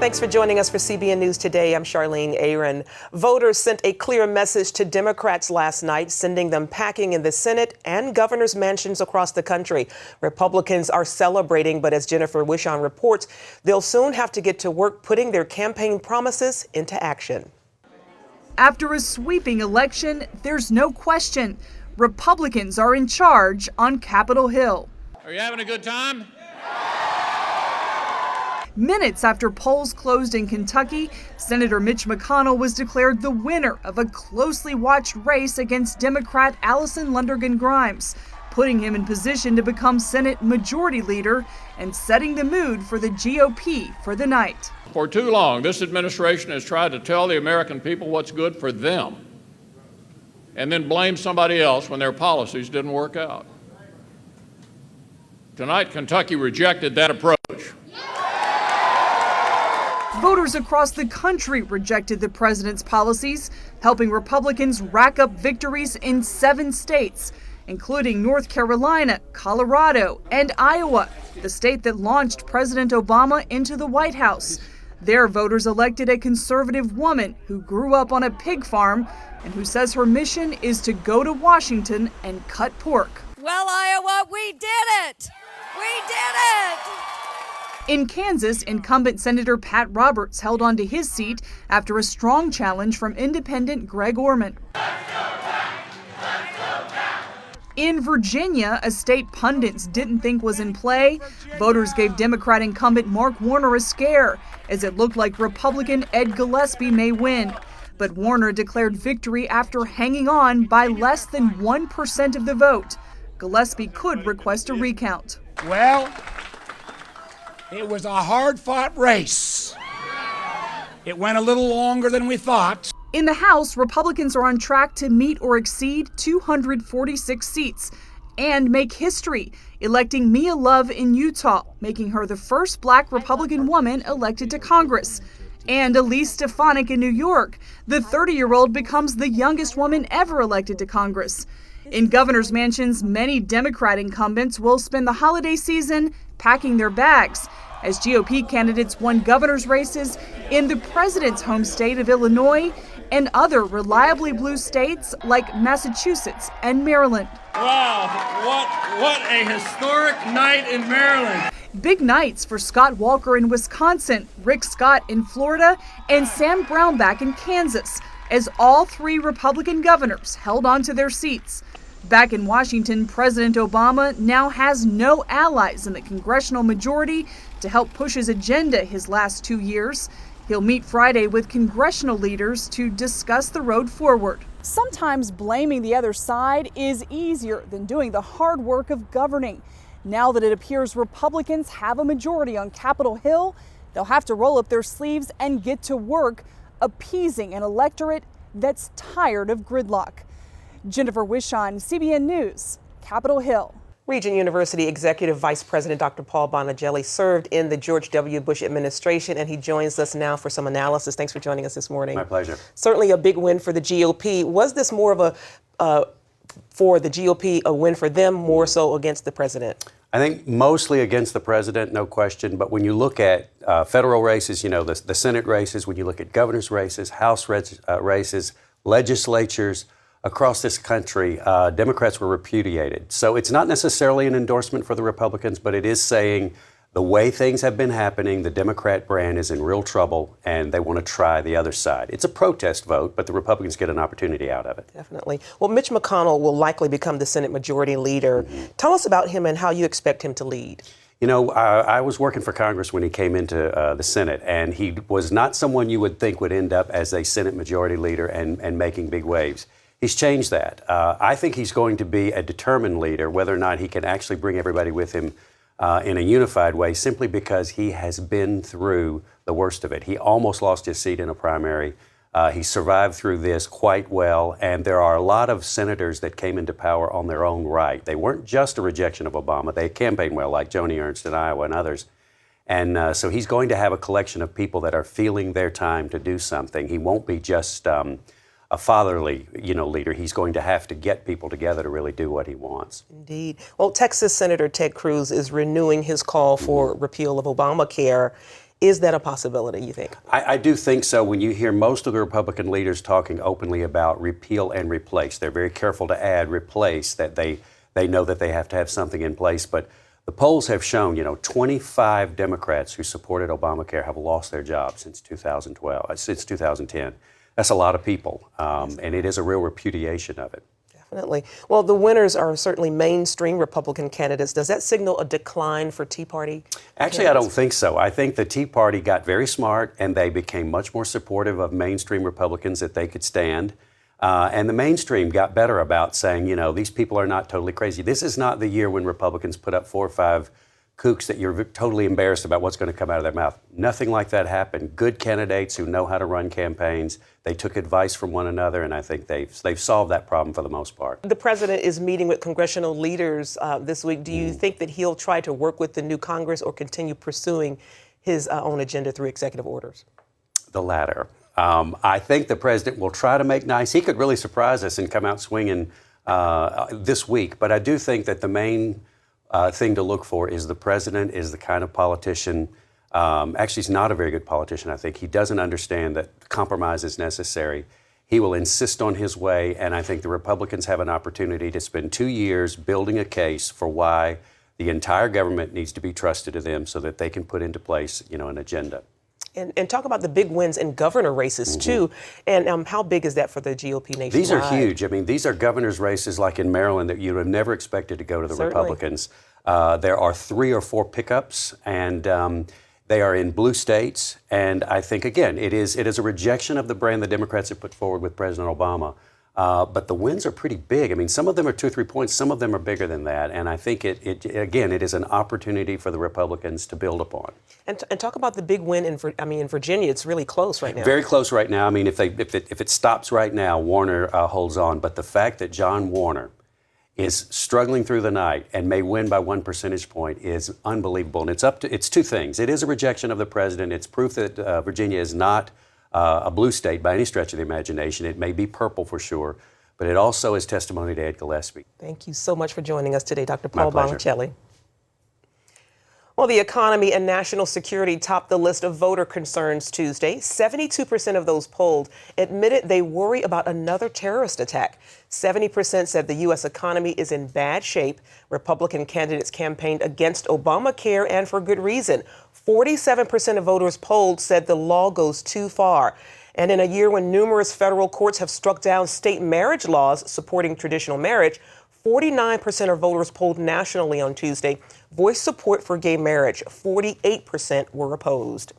Thanks for joining us for CBN News Today. I'm Charlene Aaron. Voters sent a clear message to Democrats last night, sending them packing in the Senate and governor's mansions across the country. Republicans are celebrating, but as Jennifer Wishon reports, they'll soon have to get to work putting their campaign promises into action. After a sweeping election, there's no question Republicans are in charge on Capitol Hill. Are you having a good time? Minutes after polls closed in Kentucky, Senator Mitch McConnell was declared the winner of a closely watched race against Democrat Allison Lundergan Grimes, putting him in position to become Senate Majority Leader and setting the mood for the GOP for the night. For too long, this administration has tried to tell the American people what's good for them and then blame somebody else when their policies didn't work out. Tonight, Kentucky rejected that approach. Voters across the country rejected the president's policies, helping Republicans rack up victories in 7 states, including North Carolina, Colorado, and Iowa, the state that launched President Obama into the White House. Their voters elected a conservative woman who grew up on a pig farm and who says her mission is to go to Washington and cut pork. Well, Iowa, we did it! We did it! In Kansas, incumbent Senator Pat Roberts held on to his seat after a strong challenge from independent Greg Orman. In Virginia, a state pundits didn't think was in play, voters gave Democrat incumbent Mark Warner a scare, as it looked like Republican Ed Gillespie may win. But Warner declared victory after hanging on by less than 1% of the vote. Gillespie could request a recount. Well, it was a hard-fought race. It went a little longer than we thought. In the House, Republicans are on track to meet or exceed 246 seats and make history, electing Mia Love in Utah, making her the first Black Republican woman elected to Congress. And Elise Stefanik in New York, the 30-year-old becomes the youngest woman ever elected to Congress. In governor's mansions, many Democrat incumbents will spend the holiday season packing their bags, as GOP candidates won governor's races in the president's home state of Illinois and other reliably blue states like Massachusetts and Maryland. Wow, what a historic night in Maryland. Big nights for Scott Walker in Wisconsin, Rick Scott in Florida, and Sam Brownback in Kansas, as all 3 Republican governors held on to their seats. Back in Washington, President Obama now has no allies in the congressional majority to help push his agenda his last 2 years. He'll meet Friday with congressional leaders to discuss the road forward. Sometimes blaming the other side is easier than doing the hard work of governing. Now that it appears Republicans have a majority on Capitol Hill, they'll have to roll up their sleeves and get to work appeasing an electorate that's tired of gridlock. Jennifer Wishon, CBN News, Capitol Hill. Regent University Executive Vice President Dr. Paul Bonajelli served in the George W. Bush administration, and he joins us now for some analysis. Thanks for joining us this morning. My pleasure. Certainly a big win for the GOP. Was this more of for the GOP, a win for them, more so against the president? I think mostly against the president, no question. But when you look at federal races, the Senate races, when you look at governor's races, House races, legislatures, across this country, Democrats were repudiated. So it's not necessarily an endorsement for the Republicans, but it is saying the way things have been happening, the Democrat brand is in real trouble, and they want to try the other side. It's a protest vote, but the Republicans get an opportunity out of it. Definitely. Well, Mitch McConnell will likely become the Senate Majority Leader. Tell us about him and how you expect him to lead. I was working for Congress when he came into the Senate, and he was not someone you would think would end up as a Senate Majority Leader and making big waves. He's changed that. I think he's going to be a determined leader, whether or not he can actually bring everybody with him in a unified way, simply because he has been through the worst of it. He almost lost his seat in a primary. He survived through this quite well, and there are a lot of senators that came into power on their own right. They weren't just a rejection of Obama. They campaigned well, like Joni Ernst in Iowa and others. And so he's going to have a collection of people that are feeling their time to do something. He won't be just a fatherly, leader. He's going to have to get people together to really do what he wants. Indeed. Well, Texas Senator Ted Cruz is renewing his call for repeal of Obamacare. Is that a possibility, you think? I do think so. When you hear most of the Republican leaders talking openly about repeal and replace, they're very careful to add replace, that they know that they have to have something in place. But the polls have shown, 25 Democrats who supported Obamacare have lost their jobs since 2010. That's a lot of people, and it is a real repudiation of it. Definitely. Well, the winners are certainly mainstream Republican candidates. Does that signal a decline for Tea Party? Actually, I don't think so. I think the Tea Party got very smart, and they became much more supportive of mainstream Republicans that they could stand. And the mainstream got better about saying, these people are not totally crazy. This is not the year when Republicans put up 4 or 5 kooks that you're totally embarrassed about what's going to come out of their mouth. Nothing like that happened. Good candidates who know how to run campaigns. They took advice from one another, and I think they've solved that problem for the most part. The president is meeting with congressional leaders this week. Do you think that he'll try to work with the new Congress or continue pursuing his own agenda through executive orders? The latter. I think the president will try to make nice. He could really surprise us and come out swinging this week. But I do think that the main thing to look for is the president is the kind of politician. Actually, he's not a very good politician, I think. He doesn't understand that compromise is necessary. He will insist on his way, and I think the Republicans have an opportunity to spend 2 years building a case for why the entire government needs to be trusted to them so that they can put into place, an agenda. And talk about the big wins in governor races, too. And how big is that for the GOP nationwide? These are huge. I mean, these are governor's races like in Maryland that you would have never expected to go to the Republicans. There are 3 or 4 pickups, and they are in blue states. And I think, again, it is a rejection of the brand the Democrats have put forward with President Obama. But the wins are pretty big. I mean, some of them are 2 or 3 points. Some of them are bigger than that. And I think it is an opportunity for the Republicans to build upon. And talk about the big win in Virginia. It's really close right now. Very close right now. I mean, if it stops right now, Warner holds on. But the fact that John Warner is struggling through the night and may win by 1 percentage point is unbelievable. And it's 2 things. It is a rejection of the president. It's proof that Virginia is not a blue state by any stretch of the imagination. It may be purple for sure, but it also is testimony to Ed Gillespie. Thank you so much for joining us today, Dr. Paul My pleasure. Bonicelli. Well, the economy and national security topped the list of voter concerns Tuesday. 72% of those polled admitted they worry about another terrorist attack. 70% said the U.S. economy is in bad shape. Republican candidates campaigned against Obamacare, and for good reason. 47% of voters polled said the law goes too far. And in a year when numerous federal courts have struck down state marriage laws supporting traditional marriage, 49% of voters polled nationally on Tuesday voiced support for gay marriage. 48% were opposed.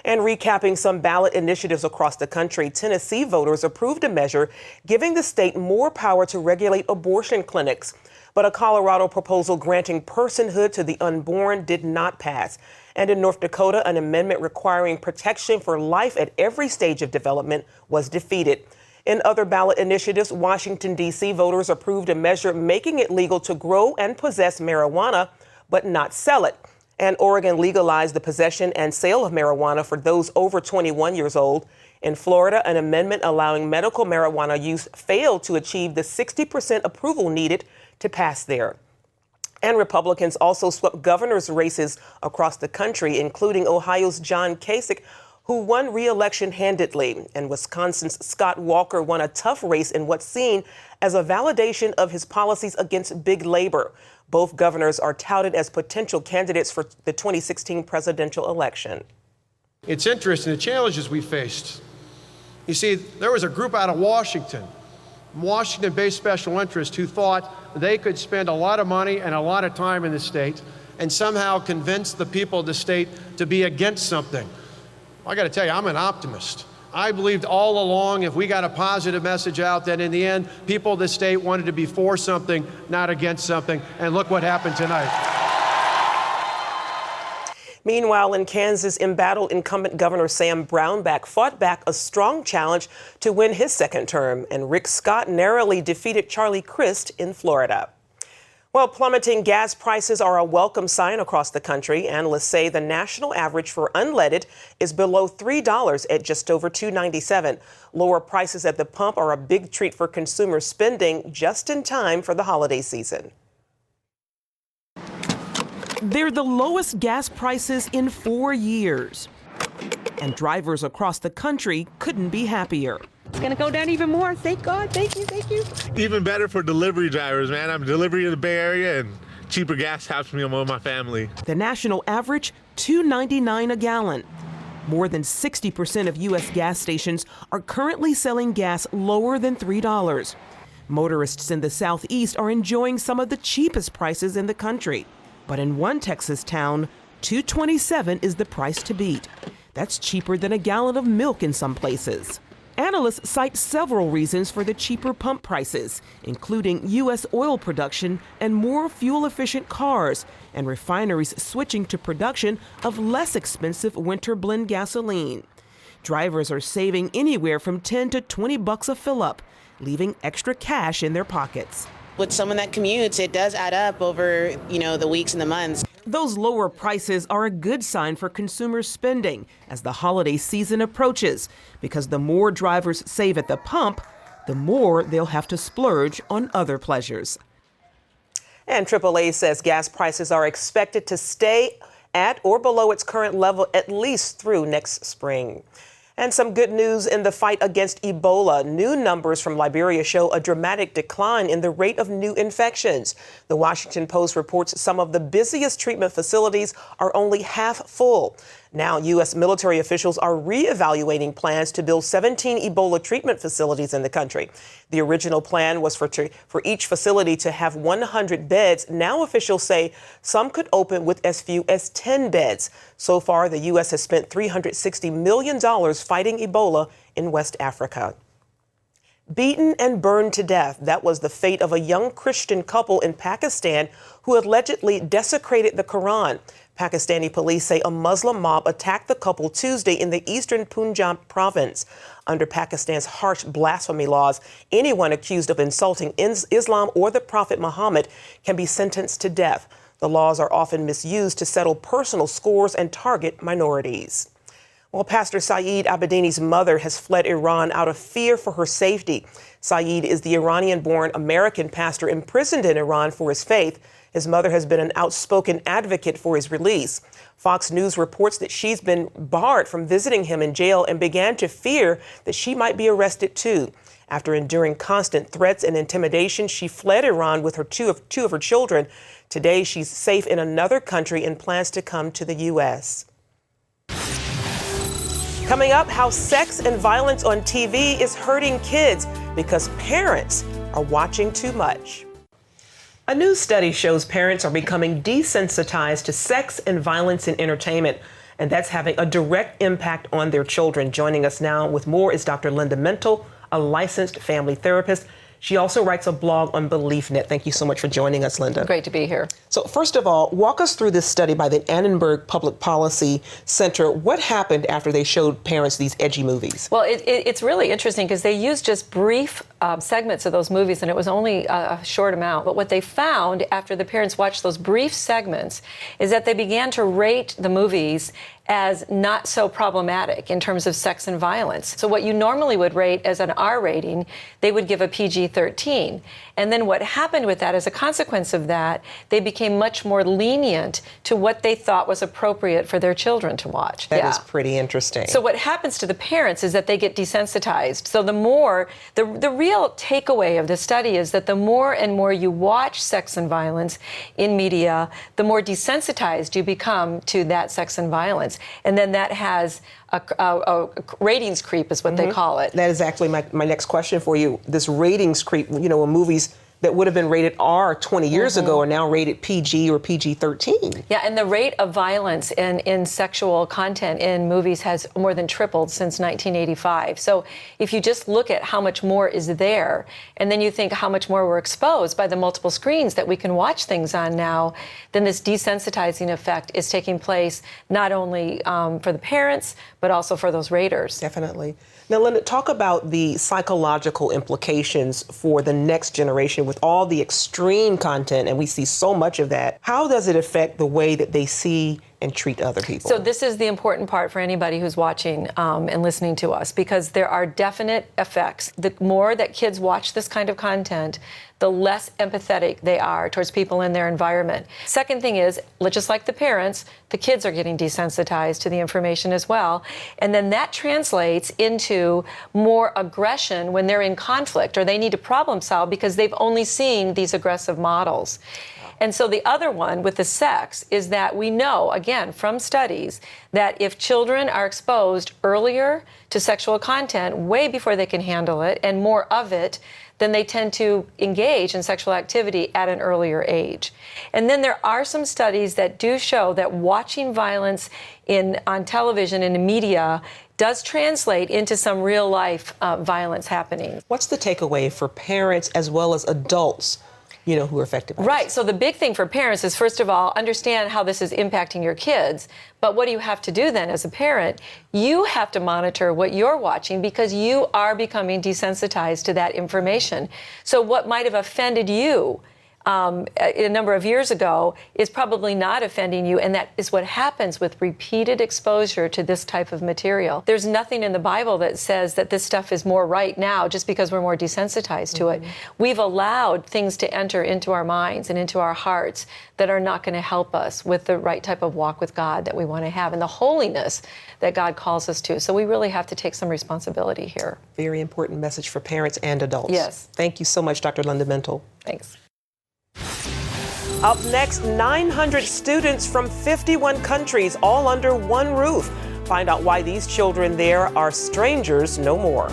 And recapping some ballot initiatives across the country, Tennessee voters approved a measure giving the state more power to regulate abortion clinics. But a Colorado proposal granting personhood to the unborn did not pass. And in North Dakota, an amendment requiring protection for life at every stage of development was defeated. In other ballot initiatives, Washington, D.C. voters approved a measure making it legal to grow and possess marijuana, but not sell it. And Oregon legalized the possession and sale of marijuana for those over 21 years old. In Florida, an amendment allowing medical marijuana use failed to achieve the 60% approval needed to pass there. And Republicans also swept governor's races across the country, including Ohio's John Kasich, who won re-election handedly. And Wisconsin's Scott Walker won a tough race in what's seen as a validation of his policies against big labor. Both governors are touted as potential candidates for the 2016 presidential election. It's interesting, the challenges we faced. You see, there was a group out of Washington-based special interests who thought they could spend a lot of money and a lot of time in the state and somehow convince the people of the state to be against something. I got to tell you, I'm an optimist. I believed all along if we got a positive message out that in the end, people of the state wanted to be for something, not against something. And look what happened tonight. Meanwhile, in Kansas, embattled incumbent Governor Sam Brownback fought back a strong challenge to win his second term, and Rick Scott narrowly defeated Charlie Crist in Florida. Well, plummeting gas prices are a welcome sign across the country. Analysts say the national average for unleaded is below $3 at just over $2.97. Lower prices at the pump are a big treat for consumer spending just in time for the holiday season. They're the lowest gas prices in 4 years. And drivers across the country couldn't be happier. It's going to go down even more. Thank God. Thank you. Thank you. Even better for delivery drivers, man. I'm delivering in the Bay Area, and cheaper gas helps me and my family. The national average, $2.99 a gallon. More than 60% of U.S. gas stations are currently selling gas lower than $3. Motorists in the Southeast are enjoying some of the cheapest prices in the country. But in one Texas town, $2.27 is the price to beat. That's cheaper than a gallon of milk in some places. Analysts cite several reasons for the cheaper pump prices, including U.S. oil production and more fuel-efficient cars, and refineries switching to production of less expensive winter blend gasoline. Drivers are saving anywhere from $10 to $20 a fill-up, leaving extra cash in their pockets. With someone that commutes, it does add up over, the weeks and the months. Those lower prices are a good sign for consumer spending as the holiday season approaches, because the more drivers save at the pump, the more they'll have to splurge on other pleasures. And AAA says gas prices are expected to stay at or below its current level at least through next spring. And some good news in the fight against Ebola. New numbers from Liberia show a dramatic decline in the rate of new infections. The Washington Post reports some of the busiest treatment facilities are only half full. Now, U.S. military officials are reevaluating plans to build 17 Ebola treatment facilities in the country. The original plan was for each facility to have 100 beds. Now officials say some could open with as few as 10 beds. So far, the U.S. has spent $360 million fighting Ebola in West Africa. Beaten and burned to death. That was the fate of a young Christian couple in Pakistan who allegedly desecrated the Quran. Pakistani police say a Muslim mob attacked the couple Tuesday in the eastern Punjab province. Under Pakistan's harsh blasphemy laws, anyone accused of insulting Islam or the Prophet Muhammad can be sentenced to death. The laws are often misused to settle personal scores and target minorities. Well, Pastor Saeed Abedini's mother has fled Iran out of fear for her safety. Saeed is the Iranian-born American pastor imprisoned in Iran for his faith. His mother has been an outspoken advocate for his release. Fox News reports that she's been barred from visiting him in jail and began to fear that she might be arrested too. After enduring constant threats and intimidation, she fled Iran with two of her children. Today, she's safe in another country and plans to come to the U.S. Coming up, how sex and violence on TV is hurting kids because parents are watching too much. A new study shows parents are becoming desensitized to sex and violence in entertainment, and that's having a direct impact on their children. Joining us now with more is Dr. Linda Mental, a licensed family therapist. She also writes a blog on BeliefNet. Thank you so much for joining us, Linda. Great to be here. So first of all, walk us through this study by the Annenberg Public Policy Center. What happened after they showed parents these edgy movies? Well, it's really interesting because they used just brief segments of those movies, and it was only a short amount. But what they found after the parents watched those brief segments is that they began to rate the movies as not so problematic in terms of sex and violence. So what you normally would rate as an R rating, they would give a PG-13. And then what happened with that, as a consequence of that, they became much more lenient to what they thought was appropriate for their children to watch. That is pretty interesting. So what happens to the parents is that they get desensitized. So the real takeaway of the study is that the more and more you watch sex and violence in media, the more desensitized you become to that sex and violence. And then that has a ratings creep is what they call it. That is actually my next question for you. This ratings creep, when movies that would have been rated R 20 years ago are now rated PG or PG-13. Yeah, and the rate of violence in sexual content in movies has more than tripled since 1985. So if you just look at how much more is there, and then you think how much more we're exposed by the multiple screens that we can watch things on now, then this desensitizing effect is taking place not only for the parents, but also for those raters. Definitely. Now, Linda, talk about the psychological implications for the next generation with all the extreme content, and we see so much of that. How does it affect the way that they see and treat other people. So this is the important part for anybody who's watching and listening to us, because there are definite effects. The more that kids watch this kind of content, the less empathetic they are towards people in their environment. Second thing is, just like the parents, the kids are getting desensitized to the information as well. And then that translates into more aggression when they're in conflict or they need to problem solve because they've only seen these aggressive models. And so the other one with the sex is that we know, again, from studies, that if children are exposed earlier to sexual content, way before they can handle it, and more of it, then they tend to engage in sexual activity at an earlier age. And then there are some studies that do show that watching violence on television and in media does translate into some real life violence happening. What's the takeaway for parents as well as adults, who are affected by Right. this? So the big thing for parents is, first of all, understand how this is impacting your kids. But what do you have to do then as a parent? You have to monitor what you're watching because you are becoming desensitized to that information. So what might have offended you a number of years ago is probably not offending you, and that is what happens with repeated exposure to this type of material. There's nothing in the Bible that says that this stuff is more right now just because we're more desensitized to it. We've allowed things to enter into our minds and into our hearts that are not going to help us with the right type of walk with God that we want to have and the holiness that God calls us to. So we really have to take some responsibility here. Very important message for parents and adults. Yes. Thank you so much, Dr. Linda Mental. Thanks. Up next, 900 students from 51 countries, all under one roof. Find out why these children there are strangers no more.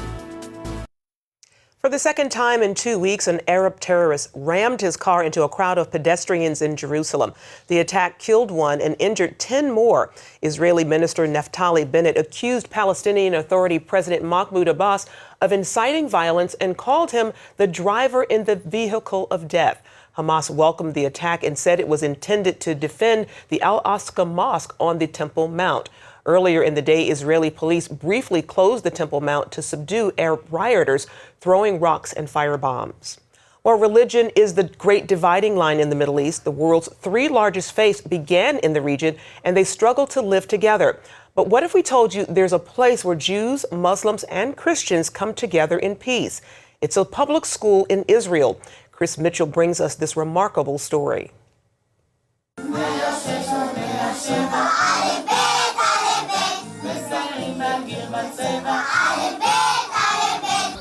For the second time in 2 weeks, an Arab terrorist rammed his car into a crowd of pedestrians in Jerusalem. The attack killed one and injured 10 more. Israeli Minister Naftali Bennett accused Palestinian Authority President Mahmoud Abbas of inciting violence and called him the driver in the vehicle of death. Hamas welcomed the attack and said it was intended to defend the Al-Aqsa Mosque on the Temple Mount. Earlier in the day, Israeli police briefly closed the Temple Mount to subdue Arab rioters throwing rocks and firebombs. While religion is the great dividing line in the Middle East, the world's three largest faiths began in the region and they struggle to live together. But what if we told you there's a place where Jews, Muslims, and Christians come together in peace? It's a public school in Israel. Chris Mitchell brings us this remarkable story.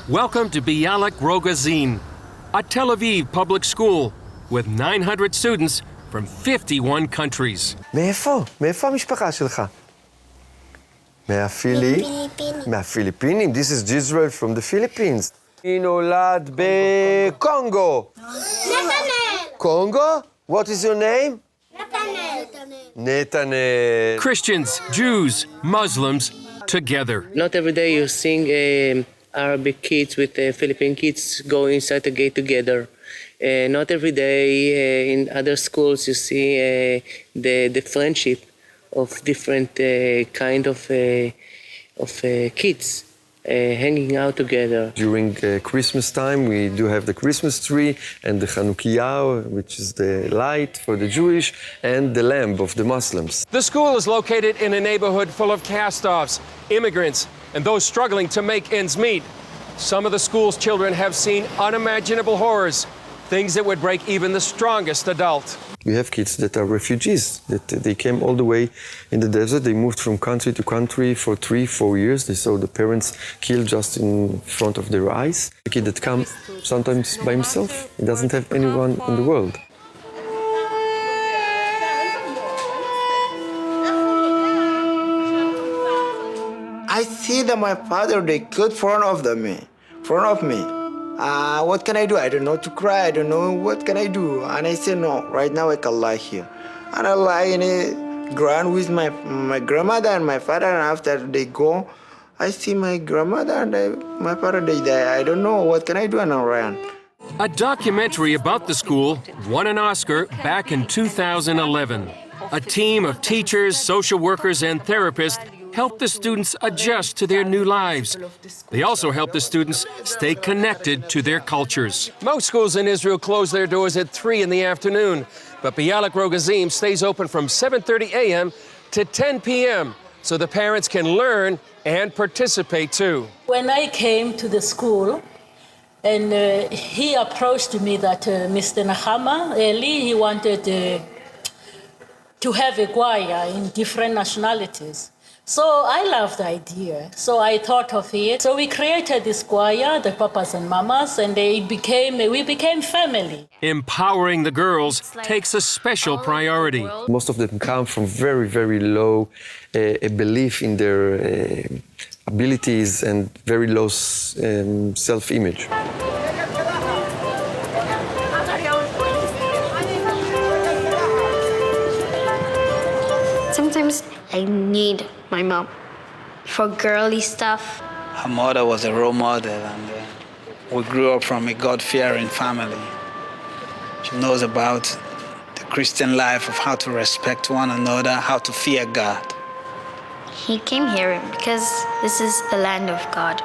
Welcome to Bialik Rogazin, a Tel Aviv public school with 900 students from 51 countries. מאיפה המשפחה שלך? מהפיליפינים. This is Israel from the Philippines. היא נולד בקונגו. Congo? What is your name? Netanel. Christians, Jews, Muslims, together. Not every day you see Arabic kids with Philippine kids go inside the gate together. Not every day in other schools you see the friendship of different kind of kids. Hanging out together. During Christmas time, we do have the Christmas tree and the Chanukiah, which is the light for the Jewish, and the lamp of the Muslims. The school is located in a neighborhood full of cast-offs, immigrants, and those struggling to make ends meet. Some of the school's children have seen unimaginable horrors, things that would break even the strongest adult. We have kids that are refugees, that they came all the way in the desert. They moved from country to country for 3-4 years. They saw the parents killed just in front of their eyes. A kid that comes sometimes by himself. He doesn't have anyone in the world. I see that my father, they killed front of me. What can I do? I don't know to cry. I don't know what can I do. And I say, no, right now I can lie here. And I lie in a ground with my grandmother and my father. And after they go, I see my grandmother and my father, they die. I don't know what can I do, and I ran. A documentary about the school won an Oscar back in 2011. A team of teachers, social workers, and therapists help the students adjust to their new lives. They also help the students stay connected to their cultures. Most schools in Israel close their doors at 3 in the afternoon, but Bialik Rogazim stays open from 7:30 a.m. to 10 p.m. so the parents can learn and participate too. When I came to the school, and he approached me that Mr. Nahama Eli, he wanted to have a choir in different nationalities. So I loved the idea. So I thought of it. So we created this choir, the papas and mamas, and we became family. Empowering the girls takes a special priority. Most of them come from very, very low belief in their abilities and very low self-image. Sometimes I need my mom for girly stuff. Her mother was a role model, and we grew up from a God-fearing family. She knows about the Christian life of how to respect one another, how to fear God. He came here because this is the land of God.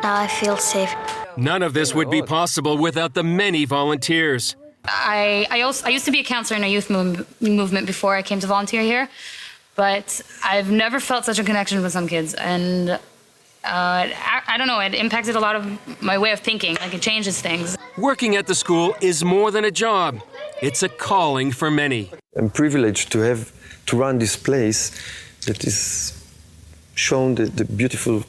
Now I feel safe. None of this would be possible without the many volunteers. I used to be a counselor in a youth movement before I came to volunteer here, but I've never felt such a connection with some kids, and I don't know, it impacted a lot of my way of thinking, like it changes things. Working at the school is more than a job. It's a calling for many. I'm privileged to run this place that is shown the beautiful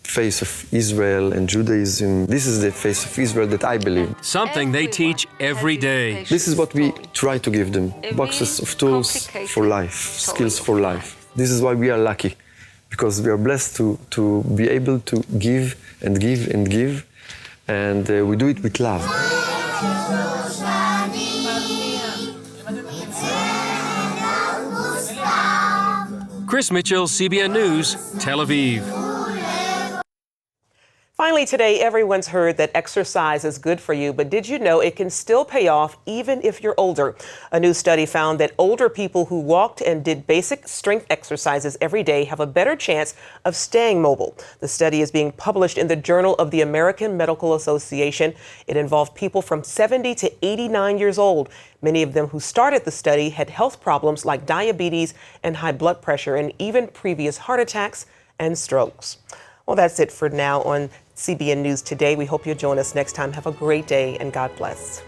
face of Israel and Judaism. This is the face of Israel that I believe. Something they teach every day. This is what we try to give them. Boxes of tools for life, skills for life. This is why we are lucky, because we are blessed to be able to give and give and give, and we do it with love. Chris Mitchell, CBN News, Tel Aviv. Finally today, everyone's heard that exercise is good for you, but did you know it can still pay off even if you're older? A new study found that older people who walked and did basic strength exercises every day have a better chance of staying mobile. The study is being published in the Journal of the American Medical Association. It involved people from 70 to 89 years old. Many of them who started the study had health problems like diabetes and high blood pressure, and even previous heart attacks and strokes. Well, that's it for now on CBN News Today. We hope you'll join us next time. Have a great day and God bless.